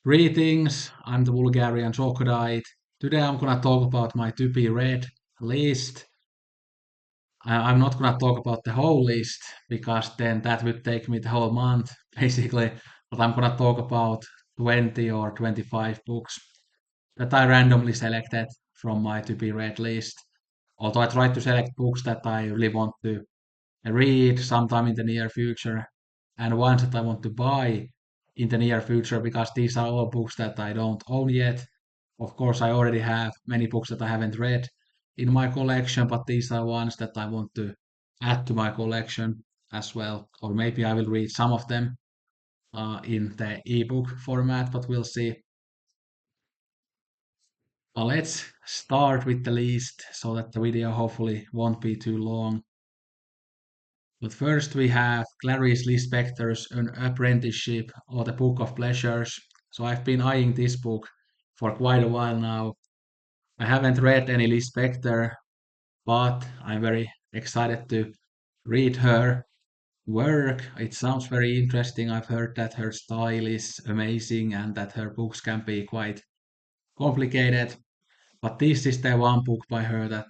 Greetings, I'm the Bulgarian Crocodile. Today I'm gonna talk about my to be read list. I'm not gonna talk about the whole list because then that would take me the whole month, basically. But I'm gonna talk about 20 or 25 books that I randomly selected from my to be read list. Although I try to select books that I really want to read sometime in the near future and ones that I want to buy in the near future because these are all books that I don't own yet. Of course, I already have many books that I haven't read in my collection, but these are ones that I want to add to my collection as well. Or maybe I will read some of them in the ebook format, but we'll see. But let's start with the list so that the video hopefully won't be too long. But first we have Clarice Lispector's An Apprenticeship or the Book of Pleasures. So I've been eyeing this book for quite a while now. I haven't read any Lispector, but I'm very excited to read her work. It sounds very interesting. I've heard that her style is amazing and that her books can be quite complicated. But this is the one book by her that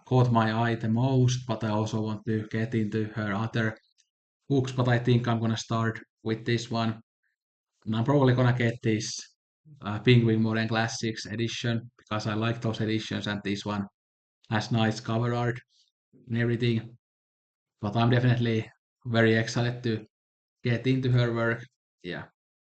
caught my eye the most. But I also want to get into her other books. But I think I'm gonna start with this one. And I'm probably gonna get this Penguin Modern Classics edition because I like those editions and this one has nice cover art and everything. But I'm definitely very excited to get into her work. Yeah.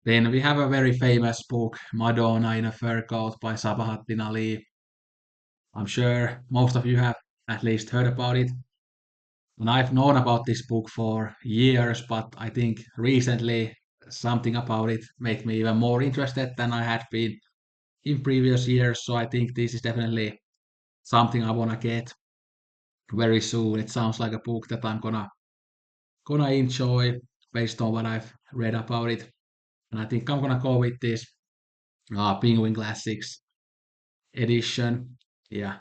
Then we have a very famous book, Madonna in a Fur Coat by Sabahattin. I'm sure most of you have at least heard about it. And I've known about this book for years, but I think recently something about it made me even more interested than I had been in previous years. So I think this is definitely something I wanna get very soon. It sounds like a book that I'm gonna enjoy based on what I've read about it. And I think I'm gonna go with this Penguin Classics edition. Yeah.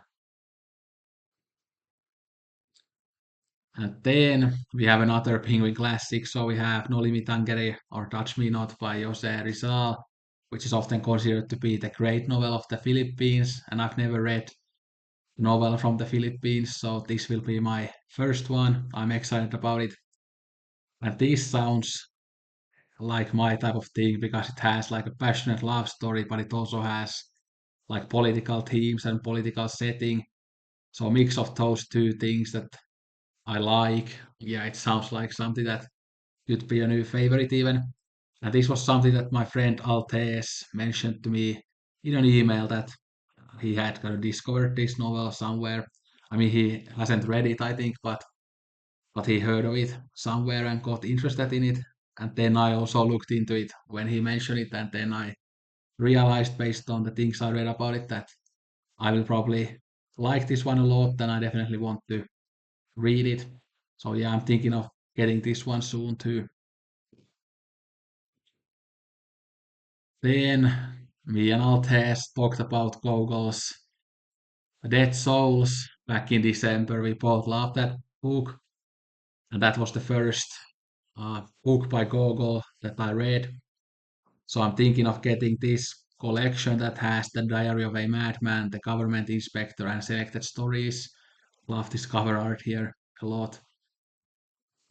And then we have another Penguin Classic. So we have Noli Tangere or Touch Me Not by José Rizal, which is often considered to be the great novel of the Philippines. And I've never read novel from the Philippines, so this will be my first one. I'm excited about it. And this sounds like my type of thing because it has like a passionate love story, but it also has like political themes and political setting. So a mix of those two things that I like. Yeah, it sounds like something that could be a new favorite even. And this was something that my friend Altes mentioned to me in an email that he had kind of discovered this novel somewhere. I mean, he hasn't read it, I think, but he heard of it somewhere and got interested in it. And then I also looked into it when he mentioned it, and then I realized based on the things I read about it that I will probably like this one a lot, and I definitely want to read it. So yeah, I'm thinking of getting this one soon too. Then me and Altes talked about Gogol's Dead Souls back in December. We both loved that book, and that was the first book by Gogol that I read. So I'm thinking of getting this collection that has the Diary of a Madman, the Government Inspector, and selected stories. Love this cover art here a lot.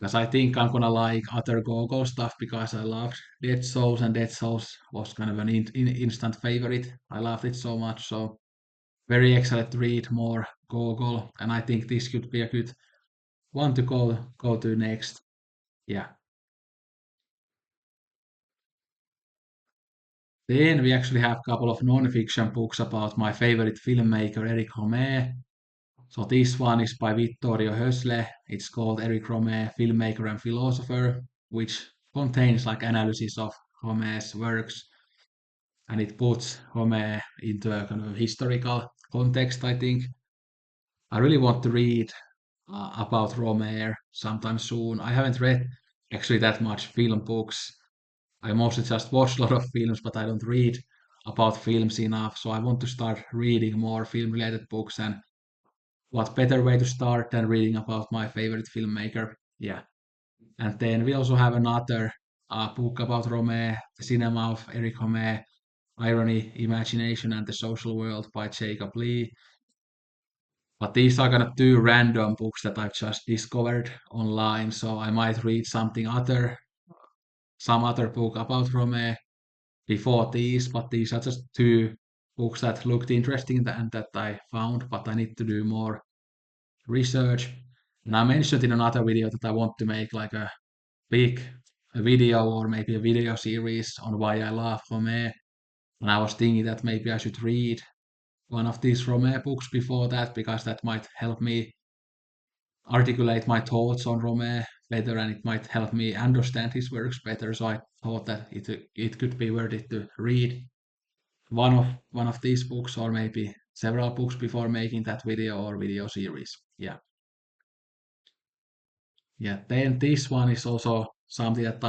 Because I think I'm gonna like other Gogol stuff because I loved Dead Souls and Dead Souls was kind of an instant favorite. I loved it so much. So very excited to read more Gogol, and I think this could be a good one to go to next. Yeah. Then we actually have a couple of non-fiction books about my favorite filmmaker, Eric Rohmer. So this one is by Vittorio Hösle. It's called Eric Rohmer, Filmmaker and Philosopher, which contains like analysis of Rohmer's works, and it puts Rohmer into a kind of historical context, I think. I really want to read about Rohmer sometime soon. I haven't read actually that much film books. I mostly just watch a lot of films, but I don't read about films enough. So I want to start reading more film related books. And what better way to start than reading about my favorite filmmaker? Yeah. And then we also have another a book about Rohmer, The Cinema of Eric Rohmer, Irony, Imagination, and the Social World by Jacob Leigh. But these are kind of two random books that I've just discovered online, so I might read some other book about Rohmer before these, but these are just two books that looked interesting and that I found, but I need to do more research. And I mentioned in another video that I want to make like a big video or maybe a video series on why I love Rohmer. And I was thinking that maybe I should read one of these Rohmer books before that because that might help me articulate my thoughts on Rohmer better and it might help me understand his works better. So I thought that it could be worth it to read one of these books or maybe several books before making that video or video series. Yeah. Yeah. Then this one is also something that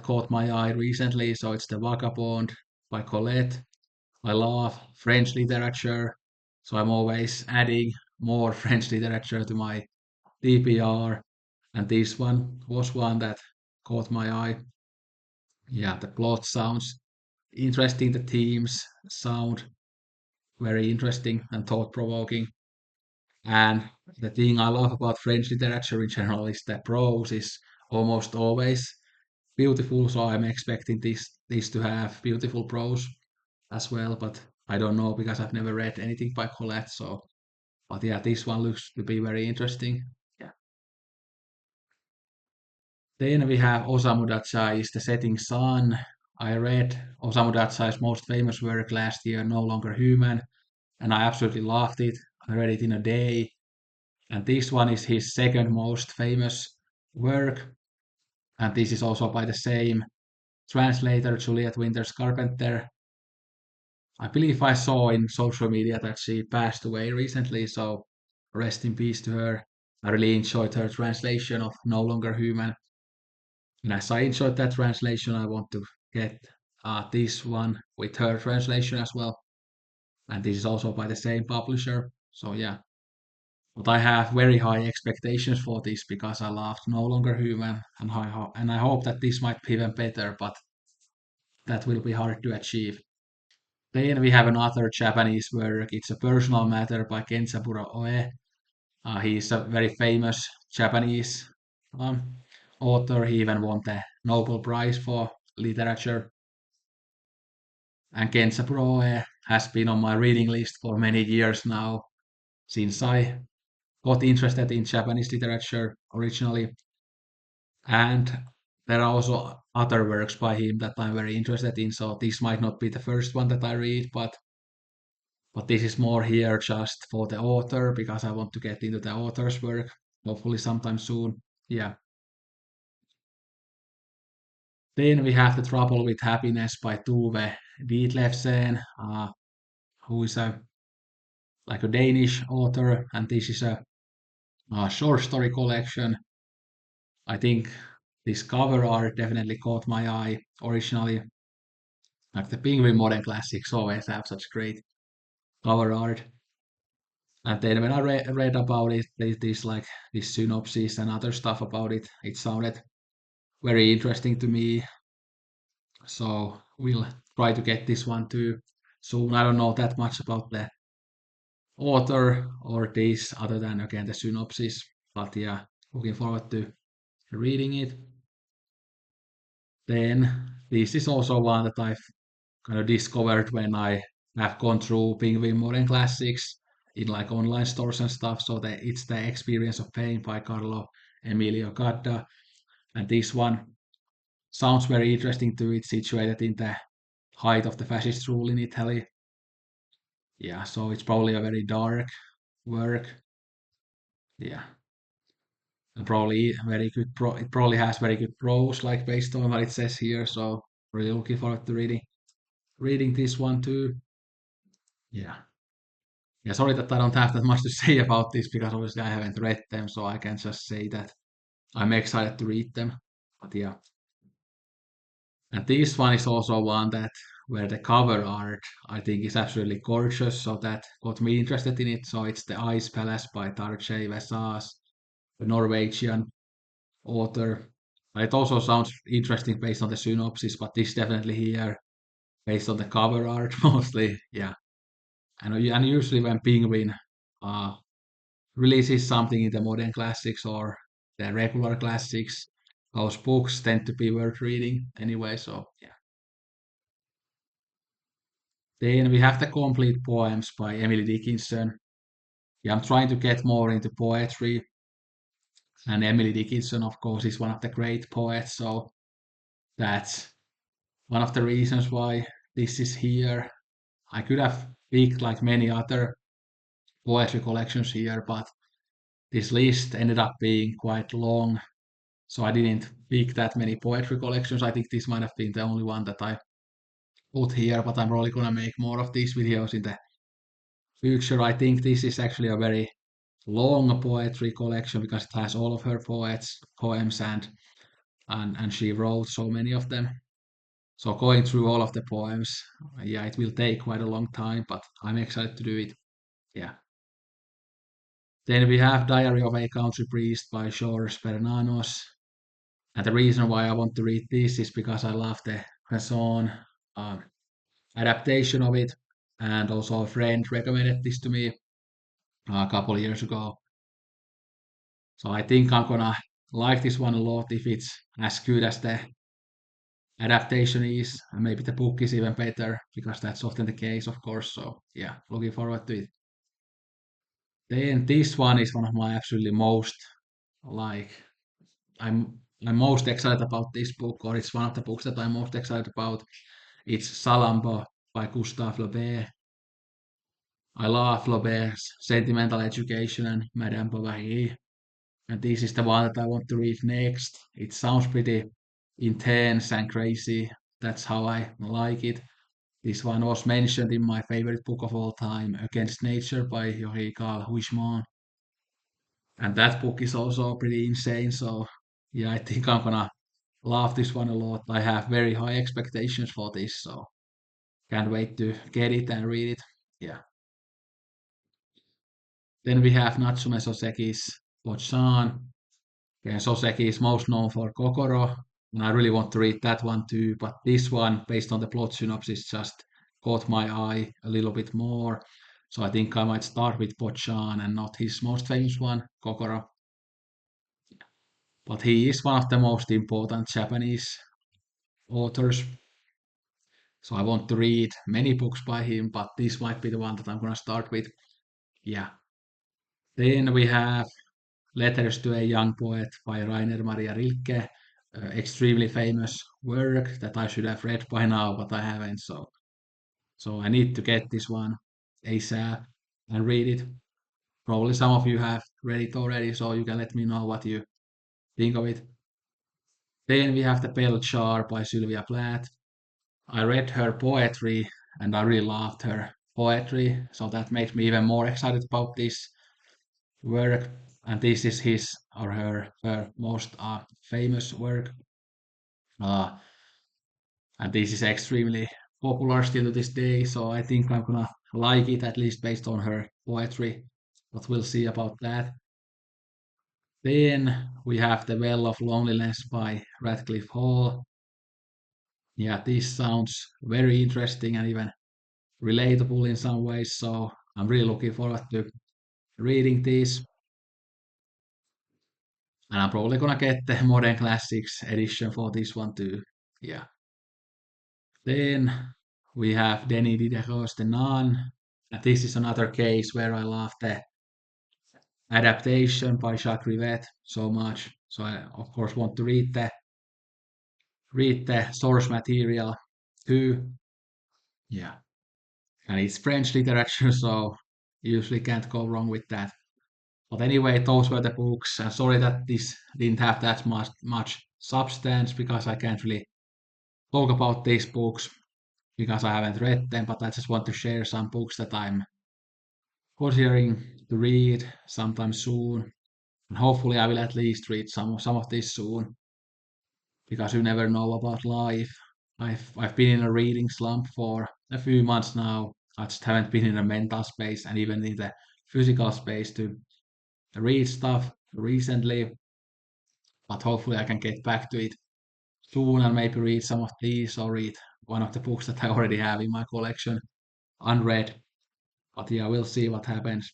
caught my eye recently. So it's the Vagabond by Colette. I love French literature, so I'm always adding more French literature to my TBR, and this one was one that caught my eye. Yeah, the plot sounds interesting, the themes sound very interesting and thought-provoking. And the thing I love about French literature in general is the prose is almost always beautiful, so I'm expecting this to have beautiful prose as well, but I don't know because I've never read anything by Colette. So, but yeah, this one looks to be very interesting. Yeah. Then we have Osamu Dazai's The Setting Sun. I read Osamu Dazai's most famous work last year, No Longer Human, and I absolutely loved it. I read it in a day, and this one is his second most famous work, and this is also by the same translator, Juliet Winters Carpenter. I believe I saw in social media that she passed away recently, so rest in peace to her. I really enjoyed her translation of No Longer Human. And as I enjoyed that translation, I want to get this one with her translation as well. And this is also by the same publisher. So yeah. But I have very high expectations for this because I loved No Longer Human and I hope that this might be even better, but that will be hard to achieve. Then we have another Japanese work. It's a personal matter by Kenzaburō. He is a very famous Japanese um, author. He even won the Nobel Prize for Literature. And Kenzaburō has been on my reading list for many years now, since I got interested in Japanese literature originally. And there are also other works by him that I'm very interested in. So this might not be the first one that I read, but this is more here just for the author because I want to get into the author's work, hopefully sometime soon. Yeah. Then we have The Trouble with Happiness by Tove Divletsen, who is a like a Danish author, and this is a short story collection. I think this cover art definitely caught my eye originally. Like the Penguin Modern Classics always have such great cover art. And then when I read about it, this like this synopsis and other stuff about it, it sounded very interesting to me. So we'll try to get this one too soon. I don't know that much about the author or this other than again the synopsis, but yeah, looking forward to reading it. Then this is also one that I've kind of discovered when I have gone through Penguin Modern Classics in like online stores and stuff. So that it's the Experience of Pain by Carlo Emilio Gadda, and this one sounds very interesting to it, situated in the height of the fascist rule in Italy. Yeah, so it's probably a very dark work. Yeah, and probably very good. It probably has very good prose, like based on what it says here. So really looking forward to reading this one too. Yeah. Yeah, sorry that I don't have that much to say about this because obviously I haven't read them, so I can just say that I'm excited to read them. But yeah, and this one is also one that where the cover art I think is absolutely gorgeous, so that got me interested in it. So it's the Ice Palace by Tarjei Vesaas, a Norwegian author. It also sounds interesting based on the synopsis, but this definitely here based on the cover art mostly. Yeah, and usually when Penguin uh, releases something in the modern classics or the regular classics, those books tend to be worth reading anyway. So yeah. Then we have the complete poems by Emily Dickinson. Yeah, I'm trying to get more into poetry, and Emily Dickinson, of course, is one of the great poets. So that's one of the reasons why this is here. I could have picked like many other poetry collections here, but this list ended up being quite long, so I didn't pick that many poetry collections. I think this might have been the only one that I put here, but I'm probably gonna make more of these videos in the future. I think this is actually a very long poetry collection because it has all of her poems, and she wrote so many of them. So going through all of the poems, yeah, it will take quite a long time, but I'm excited to do it. Yeah. Then we have Diary of a Country Priest by George Bernanos. And the reason why I want to read this is because I love the Raison adaptation of it. And also a friend recommended this to me a couple of years ago. So I think I'm gonna like this one a lot if it's as good as the adaptation is. And maybe the book is even better because that's often the case, of course. So yeah, looking forward to it. Then this one is one of my absolutely most like I'm most excited about this book, or it's one of the books that I'm most excited about. It's Salamba by Gustave Flaubert. I love Flaubert's Sentimental Education and Madame Bovary, and this is the one that I want to read next. It sounds pretty intense and crazy. That's how I like it. This one was mentioned in my favorite book of all time, Against Nature by Carl Huysmans. And that book is also pretty insane. So yeah, I think I'm gonna love this one a lot. I have very high expectations for this, so can't wait to get it and read it. Yeah. Then we have Natsume Soseki's Bochan. Yeah, Soseki is most known for Kokoro, and I really want to read that one too. But this one, based on the plot synopsis, just caught my eye a little bit more. So I think I might start with Bochan and not his most famous one, Kokoro. But he is one of the most important Japanese authors. So I want to read many books by him, but this might be the one that I'm gonna start with. Yeah. Then we have Letters to a Young Poet by Rainer Maria Rilke. Extremely famous work that I should have read by now, but I haven't. So I need to get this one ASAP and read it. Probably some of you have read it already, so you can let me know what you think of it. Then we have The Bell Jar by Sylvia Plath. I read her poetry and I really loved her poetry, so that made me even more excited about this work. And this is his or her most famous work. Uh, and this is extremely popular still to this day, so I think I'm gonna like it at least based on her poetry. But we'll see about that. Then we have The Well of Loneliness by Radcliffe Hall. Yeah, this sounds very interesting and even relatable in some ways. So I'm really looking forward to reading these. And I'm probably gonna get the Modern Classics edition for this one too. Yeah. Then we have Denis Diderot's The Nun. And this is another case where I love the adaptation by Jacques Rivette so much. So I of course want to read the source material too. Yeah. And it's French literature, so you usually can't go wrong with that. But anyway, those were the books. And sorry that this didn't have that much substance because I can't really talk about these books because I haven't read them. But I just want to share some books that I'm considering to read sometime soon. And hopefully, I will at least read some of these soon because you never know about life. I've been in a reading slump for a few months now. I just haven't been in a mental space and even in the physical space to read stuff recently. but hopefully I can get back to it soon and maybe read some of these or read one of the books that I already have in my collection unread. But yeah, we'll see what happens.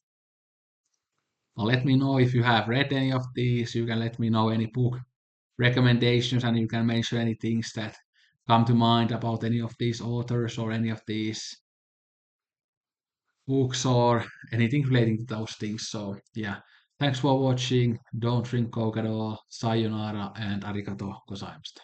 Let me know if you have read any of these. You can let me know any book recommendations and you can mention any things that come to mind about any of these authors or any of these books or anything relating to those things. So yeah, thanks for watching. Don't drink Coke at all. Sayonara and arigato gozaimashita.